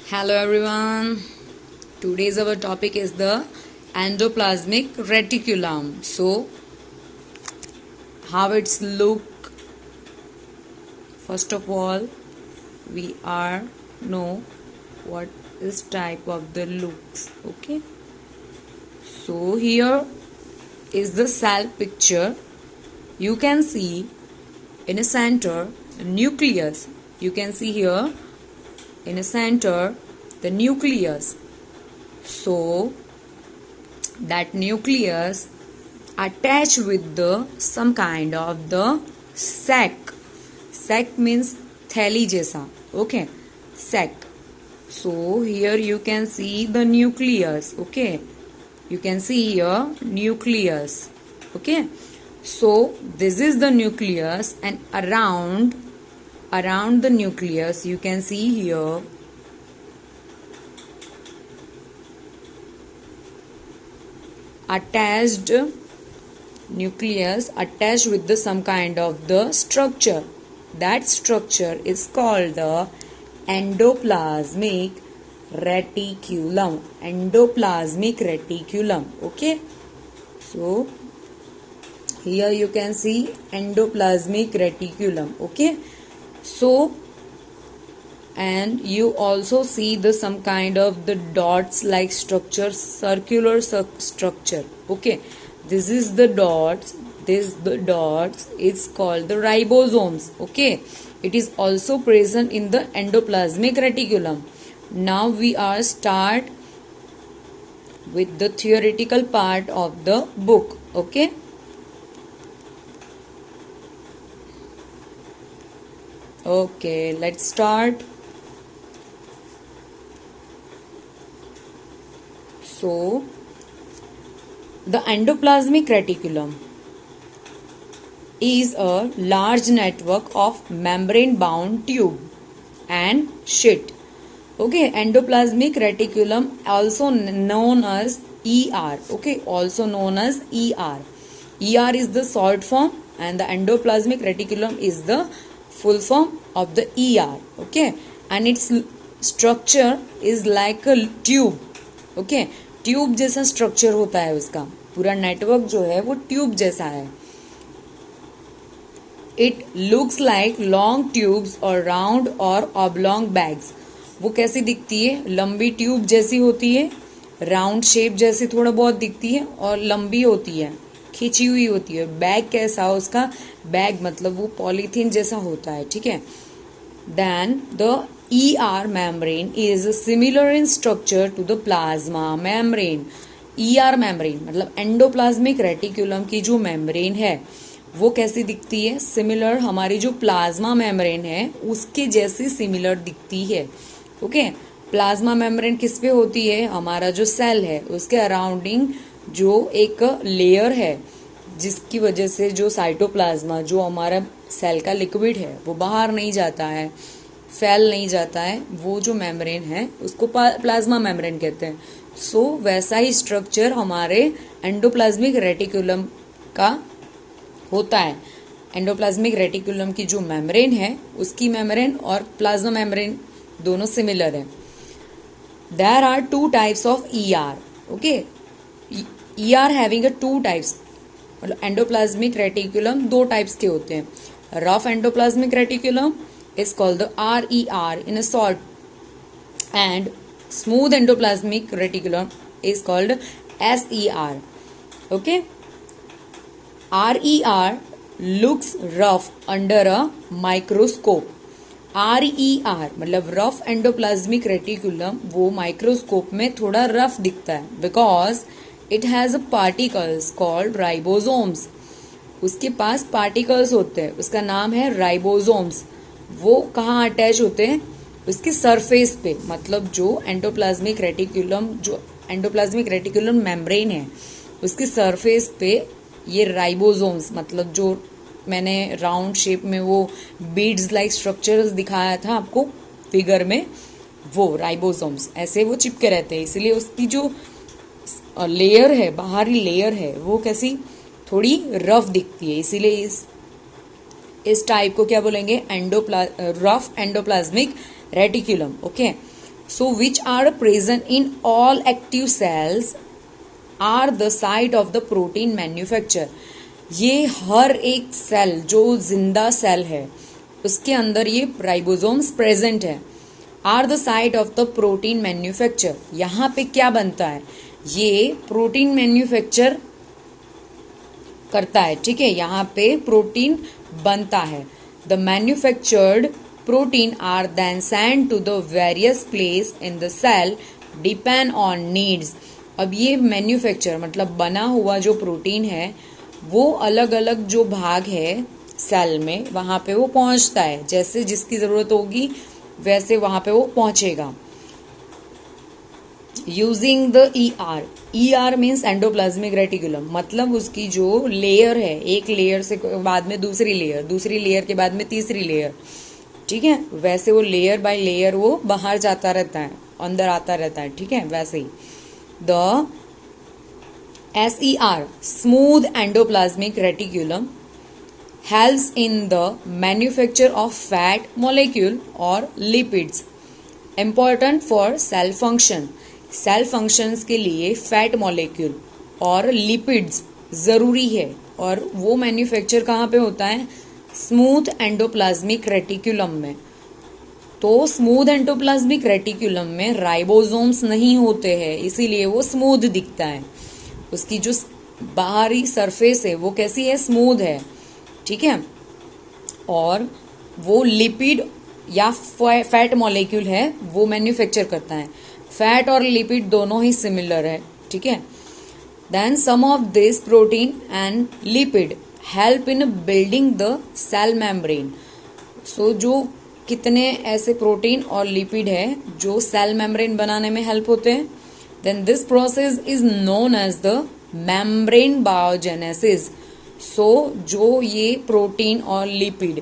Hello everyone. Today's our topic is the endoplasmic reticulum. So, how it's look? First of all, we are know what is type of the looks. Okay. So here is the cell picture. You can see in a center the nucleus. You can see here in a center the nucleus. So that nucleus attached with the some kind of the sac. Sac means thैली जैसा. Okay, sac. So here you can see the nucleus. Okay, you can see here nucleus. Okay, so this is the nucleus, and around the nucleus you can see here attached nucleus attached with the some kind of the structure. That structure is called the endoplasmic reticulum. Endoplasmic reticulum. Okay, so here you can see endoplasmic reticulum. Okay, so and you also see the some kind of the dots like structure, circular structure. Okay, this is the dots. The dots is called the ribosomes. Okay, it is also present in the endoplasmic reticulum. Now we are start with the theoretical part of the book. Okay, let's start. So the endoplasmic reticulum is a large network of membrane bound tube and sheet. Okay, endoplasmic reticulum also known as ER. Okay, also known as ER. ER is the short form and the endoplasmic reticulum is the full form of the ER. Okay, and its structure is like a tube. Okay, tube जैसा structure होता है उसका. पूरा network जो है वो tube जैसा है. It looks like long tubes और राउंड और ऑब्लॉन्ग बैग्स. वो कैसी दिखती है? लंबी ट्यूब जैसी होती है, राउंड शेप जैसी थोड़ा बहुत दिखती है और लंबी होती है, खींची हुई होती है. बैग कैसा उसका? बैग मतलब वो पॉलीथीन जैसा होता है. ठीक है. Then the ER membrane is similar in structure to the plasma membrane. ER membrane मतलब endoplasmic reticulum की जो membrane है वो कैसी दिखती है? Similar हमारी जो plasma membrane है उसके जैसी similar दिखती है. ओके, plasma membrane किस पे होती है? हमारा जो सेल है उसके अराउंडिंग जो एक लेयर है जिसकी वजह से जो साइटोप्लाज्मा जो हमारा सेल का लिक्विड है वो बाहर नहीं जाता है, फैल नहीं जाता है. वो जो मेम्ब्रेन है उसको प्लाज्मा मेम्ब्रेन कहते हैं. सो वैसा ही स्ट्रक्चर हमारे एंडोप्लाज्मिक रेटिकुलम का होता है. एंडोप्लाज्मिक रेटिकुलम की जो मेम्ब्रेन है उसकी मेम्ब्रेन और प्लाज्मा मेम्ब्रेन दोनों सिमिलर है. There are two types of ER. Okay, ER having a two types. मतलब एंडोप्लाज्मिक रेटिकुलम दो टाइप्स के होते हैं. Rough endoplasmic reticulum is called the RER in a short, and smooth endoplasmic reticulum is called SER. Okay, RER looks rough under a microscope. RER मतलब rough endoplasmic reticulum वो microscope में थोड़ा rough दिखता है because it has a particles called ribosomes. उसके पास particles होते हैं, उसका नाम है राइबोसोम्स. वो कहाँ अटैच होते हैं? उसके सरफेस पे. मतलब जो एंडोप्लाज्मिक रेटिकुलम मेम्ब्रेन है उसके सरफेस पे ये राइबोसोम्स मतलब जो मैंने राउंड शेप में वो बीड्स लाइक स्ट्रक्चर्स दिखाया था आपको फिगर में, वो राइबोसोम्स ऐसे वो चिपके रहते हैं. इसलिए उसकी जो लेयर है, बाहरी लेयर है, वो कैसी थोड़ी रफ दिखती है. इसीलिए इस टाइप को क्या बोलेंगे? Rough endoplasmic reticulum. Okay, So which are present in all active cells are the site of the protein manufacture. ये हर एक सेल जो जिंदा सेल है उसके अंदर ये राइबोसोम्स प्रेजेंट है. Are the site of the protein manufacture. यहाँ पे क्या बनता है, ये प्रोटीन मैन्युफैक्चर करता है. ठीक है, यहाँ पे प्रोटीन बनता है. The manufactured protein are then send to the various place in the cell depend on needs. अब ये मैन्युफैक्चर मतलब बना हुआ जो प्रोटीन है वो अलग अलग जो भाग है सेल में वहां पे वो पहुंचता है. जैसे जिसकी जरूरत होगी वैसे वहां पे वो पहुंचेगा. Using the ER. ER means endoplasmic reticulum. मतलब उसकी जो लेयर है, एक लेयर से बाद में दूसरी लेयर, दूसरी लेयर के बाद में तीसरी लेयर. ठीक है, वैसे वो लेयर बाय लेयर वो बाहर जाता रहता है, अंदर आता रहता है. ठीक है, वैसे ही the SER smooth endoplasmic reticulum helps in the manufacture of fat molecule or lipids important for cell function. Cell functions के लिए फैट मॉलिक्यूल और लिपिड्स जरूरी है और वो मैन्युफैक्चर कहाँ पे होता है, स्मूथ एंडोप्लाज्मिक रेटिकुलम में. तो स्मूथ एंडोप्लाज्मिक रेटिकुलम में राइबोसोम्स नहीं होते हैं, इसीलिए वो स्मूथ दिखता है. उसकी जो बाहरी सरफेस है वो कैसी है, स्मूथ है. ठीक है, और वो लिपिड या फैट मॉलिक्यूल है वो मैन्युफैक्चर करता है. फैट और लिपिड दोनों ही सिमिलर है. ठीक है, then some of this protein and lipid help in building the cell membrane. So जो कितने ऐसे प्रोटीन और लिपिड है जो सेल मेम्ब्रेन बनाने में हेल्प होते हैं. Then this process is known as the membrane biogenesis. So जो ये प्रोटीन और लिपिड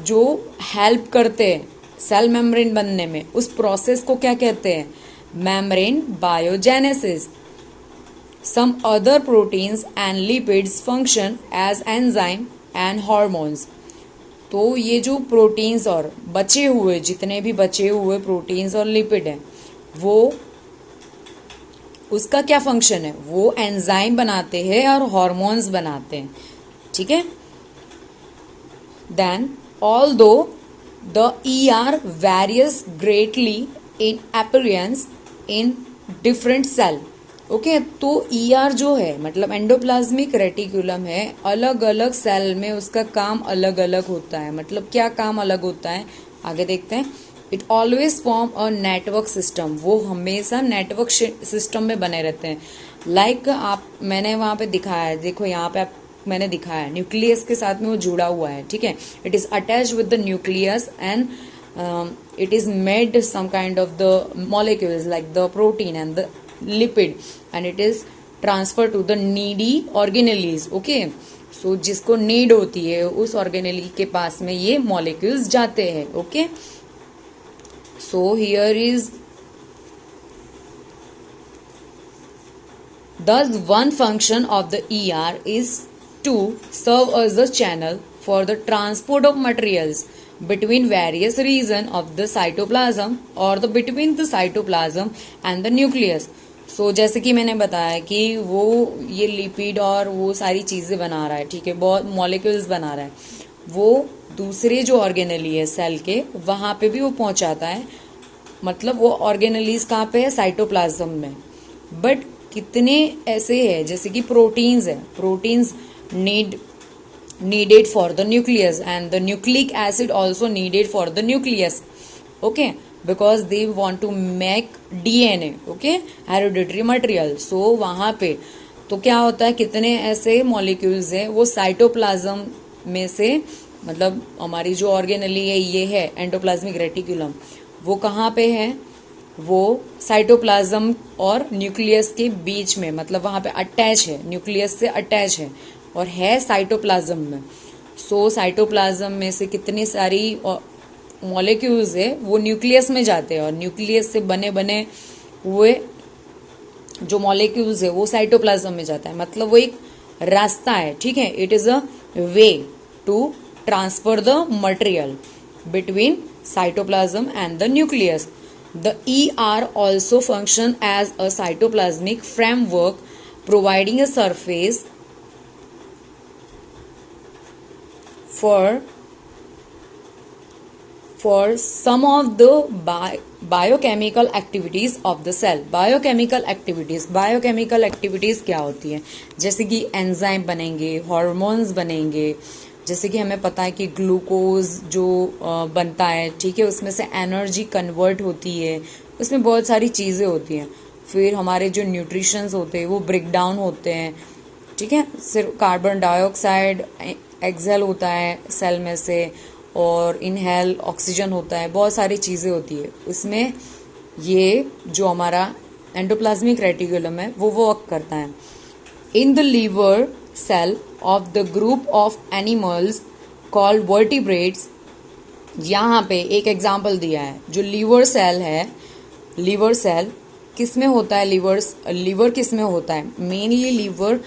जो हेल्प करते हैं सेल मेम्ब्रेन बनने में, उस प्रोसेस को क्या कहते हैं, membrane biogenesis. Some other proteins and lipids function as enzyme and hormones. तो ये जो प्रोटीन्स और बचे हुए जितने भी बचे हुए प्रोटीन्स और लिपिड हैं वो उसका क्या फंक्शन है, वो एंजाइम बनाते हैं और हार्मोन्स बनाते हैं. ठीक है, then although the ER varies greatly in appearance in different cell. Okay, तो ER जो है मतलब एंडोप्लाज्मिक रेटिकुलम है, अलग अलग सेल में उसका काम अलग अलग होता है. मतलब क्या काम अलग होता है आगे देखते हैं. It always form a network system. वो हमेशा नेटवर्क सिस्टम में बने रहते हैं. लाइक आप मैंने वहां पे दिखाया है, देखो यहाँ पे मैंने दिखाया है न्यूक्लियस के साथ में वो जुड़ा हुआ है. ठीक है, it is attached with the nucleus and it is made some kind of the molecules like the protein and the lipid and it is transferred to the needy organelles. okay, so जिसको need होती है उस organelle के पास में ये molecules जाते हैं. Okay, so here is thus one function of the ER is to serve as the channel for the transport of materials between various regions of the cytoplasm or the between the cytoplasm and the nucleus. so जैसे कि मैंने बताया कि वो ये lipid और वो सारी चीजें बना रहा है. ठीक है, बहुत मॉलिक्यूल्स बना रहा है. वो दूसरे जो ऑर्गेनेली है सेल के वहां पे भी वो पहुंचाता है. मतलब वो ऑर्गेनेलीज कहाँ पे है, साइटोप्लाज्म में. बट कितने ऐसे है जैसे कि प्रोटीन्स है, proteins needed for the nucleus and the nucleic acid also needed for the nucleus. okay, because they want to make DNA. okay, hereditary material. so वहां पे तो क्या होता है, कितने ऐसे मॉलिक्यूल्स है वो साइटोप्लाज्म में से, मतलब हमारी जो ऑर्गेनेली है ये है एंडोप्लाज्मिक रेटिकुलम, वो कहाँ पे है, वो साइटोप्लाज्म और न्यूक्लियस के बीच में, मतलब वहां पे अटैच है, न्यूक्लियस से अटैच है और है साइटोप्लाज्म में. सो साइटोप्लाज्म में से कितनी सारी मॉलिक्यूल्स है वो न्यूक्लियस में जाते हैं और न्यूक्लियस से बने बने हुए जो मॉलिक्यूल्स है वो साइटोप्लाज्म में जाता है. मतलब वो एक रास्ता है. ठीक है, it is a way to transfer the material between cytoplasm and the nucleus. The ER also function as a cytoplasmic framework, providing a surface for some of the biochemical activities of the cell. Biochemical activities क्या होती हैं? जैसे कि enzyme बनेंगे, hormones बनेंगे, जैसे कि हमें पता है कि ग्लूकोज जो बनता है, ठीक है, उसमें से एनर्जी कन्वर्ट होती है, उसमें बहुत सारी चीज़ें होती हैं. फिर हमारे जो न्यूट्रिशंस होते हैं वो ब्रेक डाउन होते हैं, ठीक है. सिर्फ कार्बन डाइऑक्साइड एक्सेल होता है सेल में से और इनहेल ऑक्सीजन होता है, बहुत सारी चीज़ें होती है. उसमें ये जो हमारा एंडोप्लाज्मिक रेटिकुलम है वो वर्क करता है. In the liver cell of the group of animals called vertebrates. यहाँ पे एक एग्जाम्पल दिया है. जो लीवर सेल है, लीवर सेल किस में होता है? लीवर किस में होता है? मेनली लीवर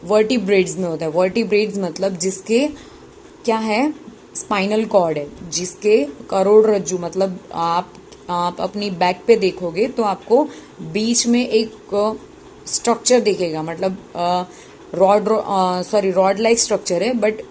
वर्टिब्रेट्स में होता है. वर्टिब्रेट्स मतलब जिसके क्या है? स्पाइनल कॉर्ड है, जिसके करोड़रज्जु, मतलब आप अपनी बैक पे देखोगे तो आपको बीच में एक स्ट्रक्चर दिखेगा, मतलब रॉड लाइक स्ट्रक्चर है, बट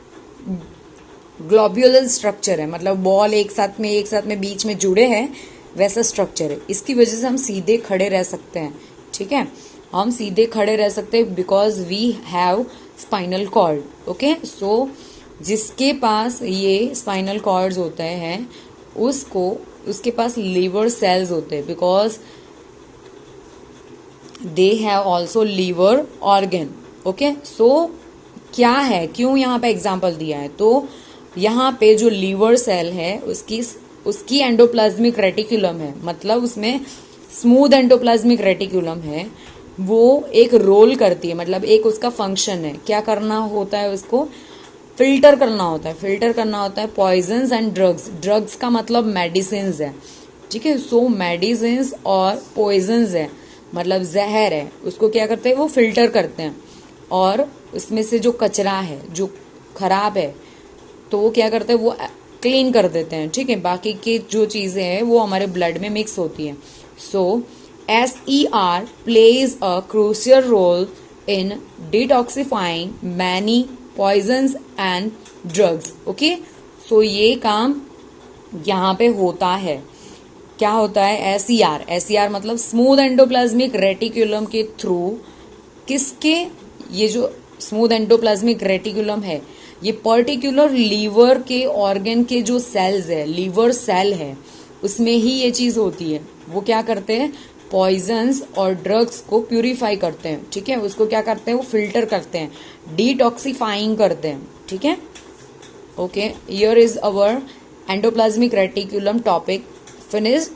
ग्लोब्यूलर स्ट्रक्चर है, मतलब बॉल एक साथ में बीच में जुड़े हैं, वैसा स्ट्रक्चर है. इसकी वजह से हम सीधे खड़े रह सकते हैं, ठीक है. हम सीधे खड़े रह सकते हैं because we have spinal cord. Okay, so जिसके पास ये स्पाइनल कॉर्ड्स होते हैं उसके पास लीवर सेल्स होते हैं, because they have also liver organ. Okay, so क्या है, क्यों यहाँ पे एग्जाम्पल दिया है? तो यहाँ पे जो लीवर सेल है उसकी एंडोप्लाज्मिक रेटिकुलम है, मतलब उसमें स्मूथ एंडोप्लाज्मिक रेटिकुलम है, वो एक रोल करती है, मतलब एक उसका फंक्शन है. क्या करना होता है? उसको फिल्टर करना होता है पॉइजन्स एंड ड्रग्स का मतलब मेडिसिन है, ठीक है. सो मेडिसिन और पॉइजन्स है, मतलब जहर है, उसको क्या करते हैं? वो फिल्टर करते हैं, और उसमें से जो कचरा है, जो खराब है, तो वो क्या करते हैं? वो क्लीन कर देते हैं, ठीक है. बाकी की जो चीज़ें हैं वो हमारे ब्लड में मिक्स होती हैं. सो SER plays a crucial role in detoxifying many poisons and drugs. Okay, so ये काम यहाँ पे होता है. क्या होता है? SER मतलब स्मूथ एंडोप्लाज्मिक रेटिकुलम के थ्रू किसके? ये जो स्मूथ एंडोप्लाज्मिक रेटिकुलम है ये पर्टिकुलर लीवर के ऑर्गन के जो सेल्स है, लीवर सेल है, उसमें ही ये चीज़ होती है. वो क्या करते हैं? पॉइजन्स और ड्रग्स को प्यूरिफाई करते हैं, ठीक है. उसको क्या करते हैं? वो फिल्टर करते हैं, डिटॉक्सिफाइंग करते हैं, ठीक है. Okay, here is our endoplasmic reticulum topic finished.